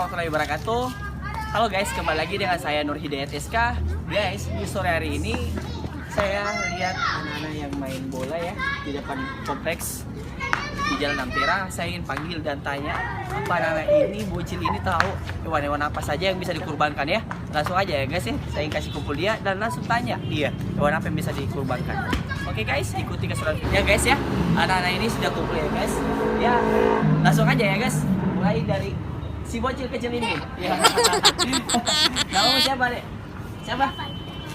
warahmatullahi wabarakatuh. Halo guys, kembali lagi dengan saya Nur Hidayat SK. Guys, di sore hari ini saya lihat anak-anak yang main bola ya di depan kompleks di Jalan Ampera. Saya ingin panggil dan tanya, apa anak-anak ini, bocil ini tahu hewan-hewan apa saja yang bisa dikurbankan ya? Langsung aja ya guys ya, saya ingin kasih kumpul dia dan langsung tanya dia hewan apa yang bisa dikurbankan. Oke guys, ikuti keseruan ya guys ya. Anak-anak ini sudah kumpul ya guys. Ya, langsung aja ya guys. Mulai dari si bocil kecil ini. Ya. Nama siapa dek? Siapa?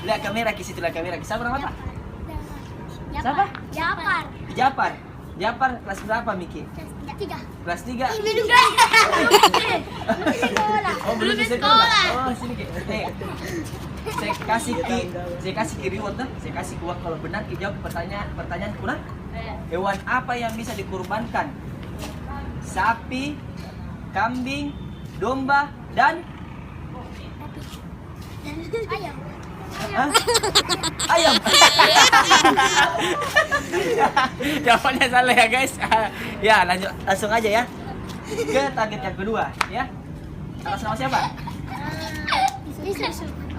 Lihat kamera, ke situ lihat kamera. Siapa nama apa? Siapa? Japar. Japar. Japar kelas berapa Miki? Kelas 3. Kelas 3. Ini juga. Oh, belum di sekolah. Oh, sini Ki. Saya kasih ki reward nah. Saya kasih uang kalau benar Ki jawab pertanyaan kurang. Hewan apa yang bisa dikurbankan? Sapi, kambing, domba, dan Ayam. hah? Ayam. Jawabannya salah ya guys. Ya langsung aja ya ke target yang kedua ya. Atas nama siapa?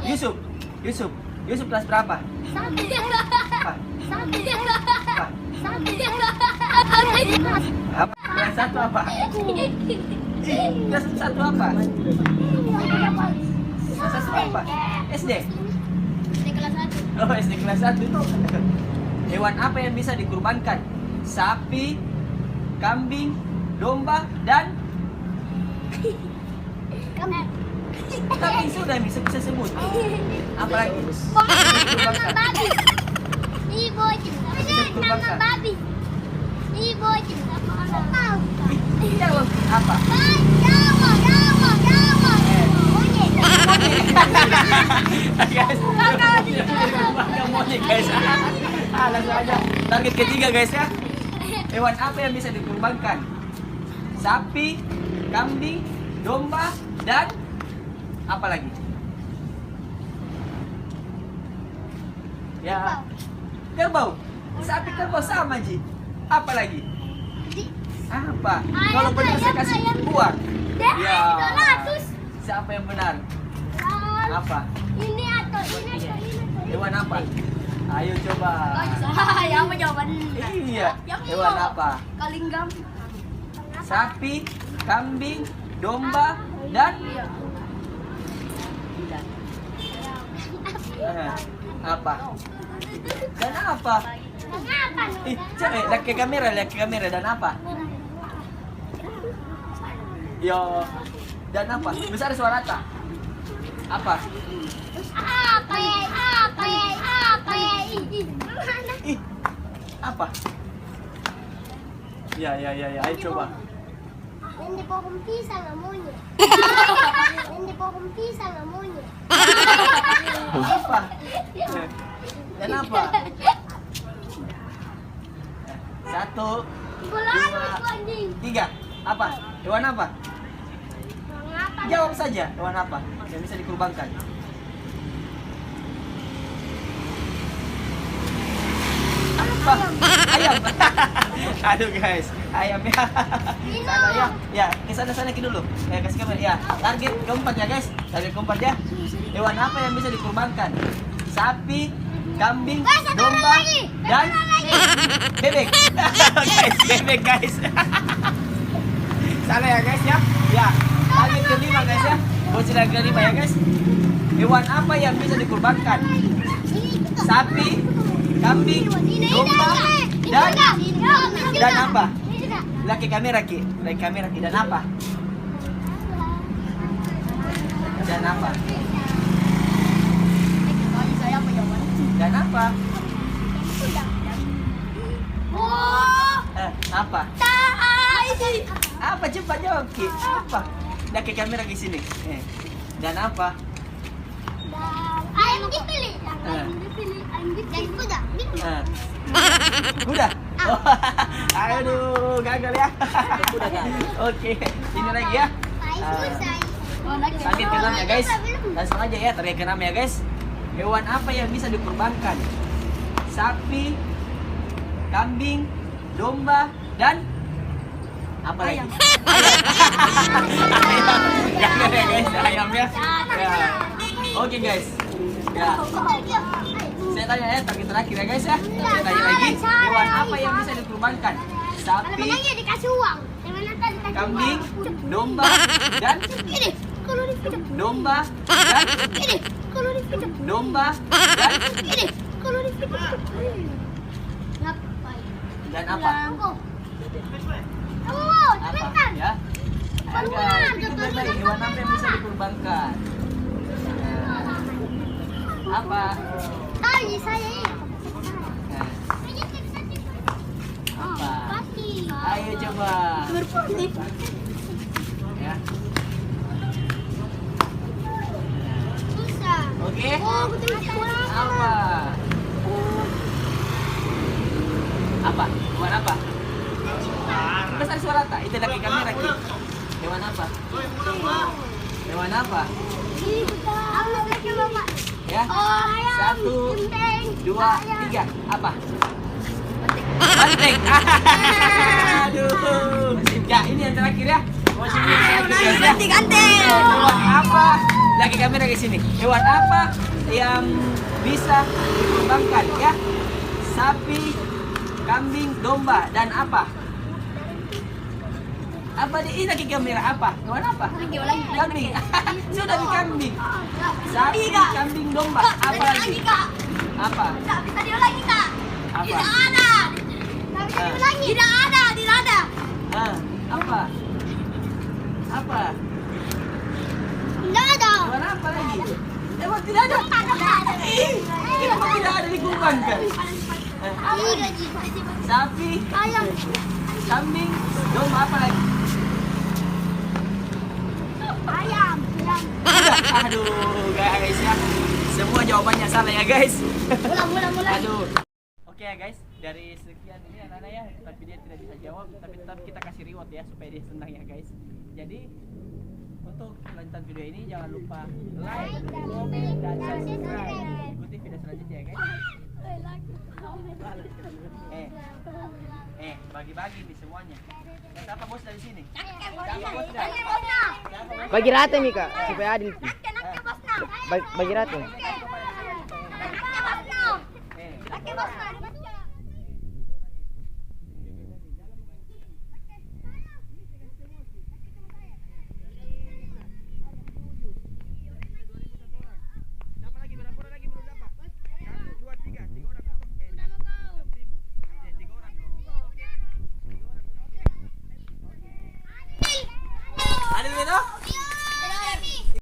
Yusuf. Yusuf kelas berapa? Sapi. Apa? Sapi. Apa? Sapi. Apa? Kelas 1 apa? Kelas 1 apa? Kelas 1 apa? SD? Di kelas 1. Oh, SD kelas 1 itu. Hewan apa yang bisa dikurbankan? Sapi, kambing, domba, dan kambing sudah bisa sebut. Apa lagi? Nama babi. Ibu nama babi. Ibu nama Jawab apa? Guys, monyet guys. Langsung aja. Target ketiga guys ya. Hewan apa yang bisa dikurbankan? Sapi, kambing, domba, dan apa lagi? Ya, kerbau. Sapi kerbau sama Ji. Apa lagi? Apa? Kalau benar saya kasih uang. Ya. Siapa yang benar? Apa? Ini atau ini. Hewan apa? Ayo coba. Ya apa jawaban? Iya. Hewan apa? Kalinggam. Sapi, kambing, domba, dan apa? Dan apa? Kenapa? Lihat ke kamera, dan apa? Yo, dan apa? Besar suara tak? Apa? Apa ya? Ih, apa? Ya, ayo coba. Hindi pohon pisang amonya. Hindi pohon pisang amonya. Apa? Dan apa? 1, Bola apa anjing? 3. Apa? Hewan apa? Mengapa? Jawab saja. Hewan apa yang bisa dikurbankan? Apa? Ayam. Aduh guys, ayam ya. Sana ya. Ya, ke sana dulu. Kasih kamera. Ya, target keempat ya guys. Target keempat ya. Hewan apa yang bisa dikurbankan? Sapi, kambing, domba, dan bebek. Bebek guys. Salah ya guys ya. Ya, target kelima guys ya. Bocil yang kelima ya guys. Hewan apa yang bisa dikurbankan? Sapi, kambing, domba, dan apa? Lihat ke kamera Ki. Dan apa? Dan apa? Dan apa? Oh, Apa? Apa cepat jawab Ki? Apa? Lihat ke kamera di sini. Dan apa? ayam dipilih. Ayam dipilih. Kuda. Kuda. Oh, aduh, gagal ya. Oke, ini lagi ya. Target ke-6 ya guys. Langsung aja ya, target ke-6 ya guys. Hewan apa yang bisa dikurbankan? Sapi, kambing, domba, dan Apa lagi? Ayam. Jangan ya guys, ayamnya. Ya. Oke guys. Ya. Saya tanya ya, terakhir ya guys ya. Saya tanya lagi, hewan apa yang bisa dikurbankan? Sapi, Namanya dikasih uang. Yang mana tadi dikasih kambing, uang. domba, dan Ini kalau di video. domba, dan Ini kalau di video. domba, dan Ini kalau di video. Ngapain? dan apa? Tunggu. Oh, Apa? sebentar. Ya. Ayo guys, pikir baik-baik, hewan apa yang bisa dikurbankan? Nah, apa? Tadi saya ini. Nah, apa? Pasti. Ayo coba. Ya. Susah. Oke. Oh, betul betul. Apa? Apa? Hewan apa? Besar suara tak? Itu lagi kamera Ki. Hewan apa? Hewan apa? Aku lagi Bapak. Ya. Oh, ayam. 1, Genteng. 2, 3. Apa? Banteng. Aduh. Ya, ini yang terakhir ya. Masih ini terakhir ya. Ganti-ganti. Hewan apa? Lagi kamera ke sini. Hewan apa yang bisa dikembangkan ya? Sapi, kambing, domba, dan apa? Apa di ini lagi kamera apa? Hewan apa? Kambing. Sudah di kambing. Sapi, kambing, domba. Apa lagi? Apa? Tadi lagi Kak. Apa? Tidak ada. Tidak ada, tidak ada. Ah, apa? Apa? Tidak ada. Hewan apa lagi? Hewan tidak ada. Hewan tidak ada dikembangkan. Sapi, Ayam. kambing, domba apa lagi? Ayam. Aduh guys ya, semua jawabannya salah ya guys. Mula. Aduh. Oke ya guys, dari sekian ini anak-anak ya, tapi dia tidak bisa jawab, tapi tetap kita kasih reward ya supaya dia senang ya guys. Jadi untuk lanjutan video ini jangan lupa like, komen, dan subscribe. Ikuti video selanjutnya ya guys. Bagi-bagi nih semuanya. Dan apa bos dari sini? Siapa bos dah? Bagi rata nih Kak, supaya adil. Bagi rata. Siapa lagi? Berapa orang lagi belum dapat? 1, 2, 3, 3 orang kosong. 6.000. 3 orang kok. Oke. 3 orang. Oke. Adil itu?